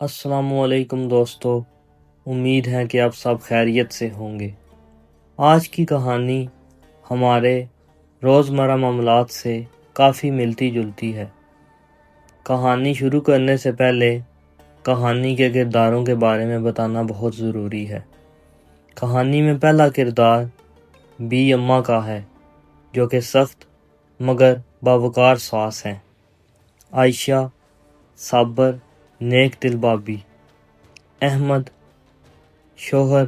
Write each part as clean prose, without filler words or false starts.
السلام علیکم دوستو، امید ہے کہ آپ سب خیریت سے ہوں گے۔ آج کی کہانی ہمارے روزمرہ معاملات سے کافی ملتی جلتی ہے۔ کہانی شروع کرنے سے پہلے کہانی کے کرداروں کے بارے میں بتانا بہت ضروری ہے۔ کہانی میں پہلا کردار بی اماں کا ہے، جو کہ سخت مگر باوقار ساس ہیں۔ عائشہ، صابر، نیک دل بابی۔ احمد، شوہر،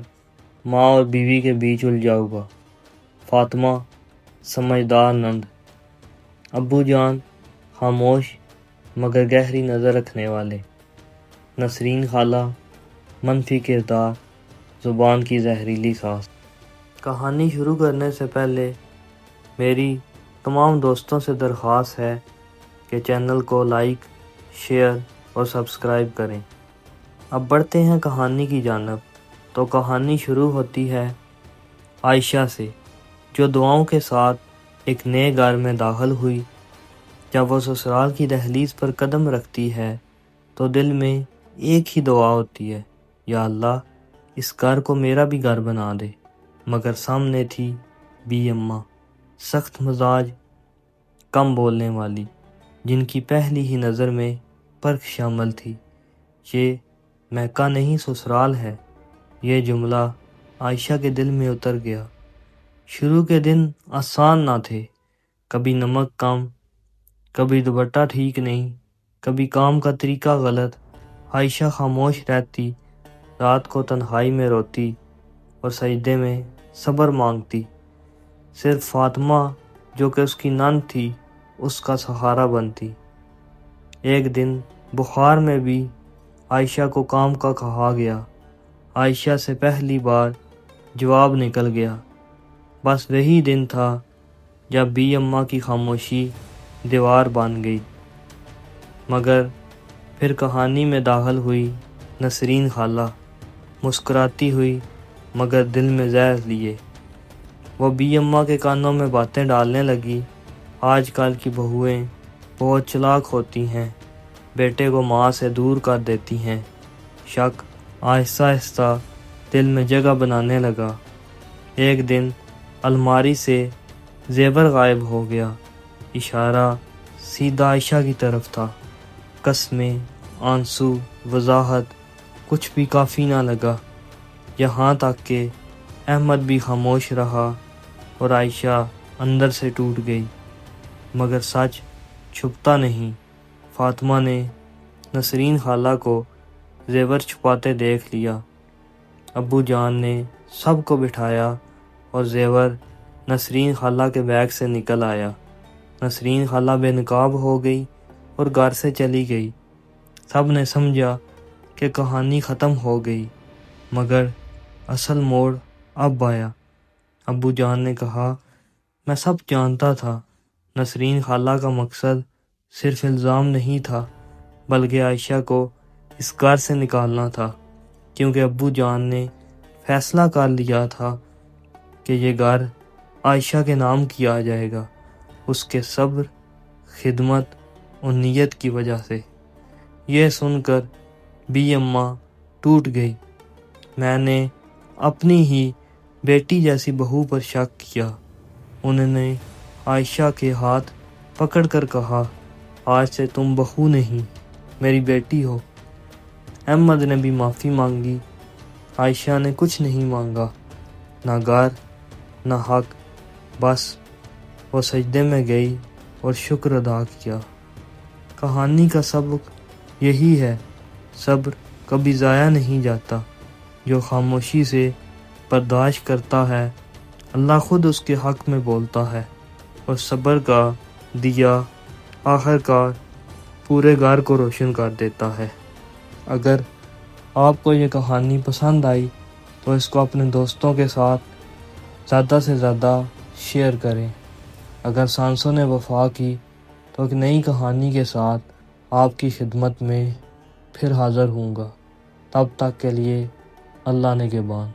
ماں اور بیوی کے بیچ الجھا ہوا۔ فاطمہ، سمجھدار نند۔ ابو جان، خاموش مگر گہری نظر رکھنے والے۔ نسرین خالہ، منفی کردار، زبان کی زہریلی ساس۔ کہانی شروع کرنے سے پہلے میری تمام دوستوں سے درخواست ہے کہ چینل کو لائک، شیئر اور سبسکرائب کریں۔ اب بڑھتے ہیں کہانی کی جانب۔ تو کہانی شروع ہوتی ہے عائشہ سے، جو دعاؤں کے ساتھ ایک نئے گھر میں داخل ہوئی۔ جب وہ سسرال کی دہلیز پر قدم رکھتی ہے تو دل میں ایک ہی دعا ہوتی ہے، یا اللہ، اس گھر کو میرا بھی گھر بنا دے۔ مگر سامنے تھی بی اماں، سخت مزاج، کم بولنے والی، جن کی پہلی ہی نظر میں پرکھ شامل تھی۔ یہ مکہ نہیں سسرال ہے، یہ جملہ عائشہ کے دل میں اتر گیا۔ شروع کے دن آسان نہ تھے، کبھی نمک کم، کبھی دوپٹہ ٹھیک نہیں، کبھی کام کا طریقہ غلط۔ عائشہ خاموش رہتی، رات کو تنہائی میں روتی اور سجدے میں صبر مانگتی۔ صرف فاطمہ، جو کہ اس کی نند تھی، اس کا سہارا بنتی۔ ایک دن بخار میں بھی عائشہ کو کام کا کہا گیا۔ عائشہ سے پہلی بار جواب نکل گیا۔ بس وہی دن تھا جب بی اماں کی خاموشی دیوار بن گئی۔ مگر پھر کہانی میں داخل ہوئی نسرین خالہ، مسکراتی ہوئی مگر دل میں زہر لیے۔ وہ بی اماں کے کانوں میں باتیں ڈالنے لگی۔ آج کل کی بہوئیں بہت چلاک ہوتی ہیں، بیٹے کو ماں سے دور کر دیتی ہیں۔ شک آہستہ آہستہ دل میں جگہ بنانے لگا۔ ایک دن الماری سے زیور غائب ہو گیا۔ اشارہ سیدھا عائشہ کی طرف تھا۔ قسمیں، آنسو، وضاحت، کچھ بھی کافی نہ لگا۔ یہاں تک کہ احمد بھی خاموش رہا اور عائشہ اندر سے ٹوٹ گئی۔ مگر سچ چھپتا نہیں۔ فاطمہ نے نسرین خالہ کو زیور چھپاتے دیکھ لیا۔ ابو جان نے سب کو بٹھایا اور زیور نسرین خالہ کے بیگ سے نکل آیا۔ نسرین خالہ بے نقاب ہو گئی اور گھر سے چلی گئی۔ سب نے سمجھا کہ کہانی ختم ہو گئی، مگر اصل موڑ اب آیا۔ ابو جان نے کہا، میں سب جانتا تھا۔ نسرین خالہ کا مقصد صرف الزام نہیں تھا، بلکہ عائشہ کو اس گھر سے نکالنا تھا، کیونکہ ابو جان نے فیصلہ کر لیا تھا کہ یہ گھر عائشہ کے نام کیا جائے گا، اس کے صبر، خدمت اور نیت کی وجہ سے۔ یہ سن کر بی اماں ٹوٹ گئی۔ میں نے اپنی ہی بیٹی جیسی بہو پر شک کیا۔ انہوں نے عائشہ کے ہاتھ پکڑ کر کہا، آج سے تم بہو نہیں، میری بیٹی ہو۔ احمد نے بھی معافی مانگی۔ عائشہ نے کچھ نہیں مانگا، نہ گھر نہ حق، بس وہ سجدے میں گئی اور شکر ادا کیا۔ کہانی کا سبق یہی ہے، صبر کبھی ضائع نہیں جاتا۔ جو خاموشی سے برداشت کرتا ہے، اللہ خود اس کے حق میں بولتا ہے، اور صبر کا دیا آخر کار پورے گھر کو روشن کر دیتا ہے۔ اگر آپ کو یہ کہانی پسند آئی تو اس کو اپنے دوستوں کے ساتھ زیادہ سے زیادہ شیئر کریں۔ اگر سانسوں نے وفا کی تو ایک نئی کہانی کے ساتھ آپ کی خدمت میں پھر حاضر ہوں گا۔ تب تک کے لیے اللہ نگہبان۔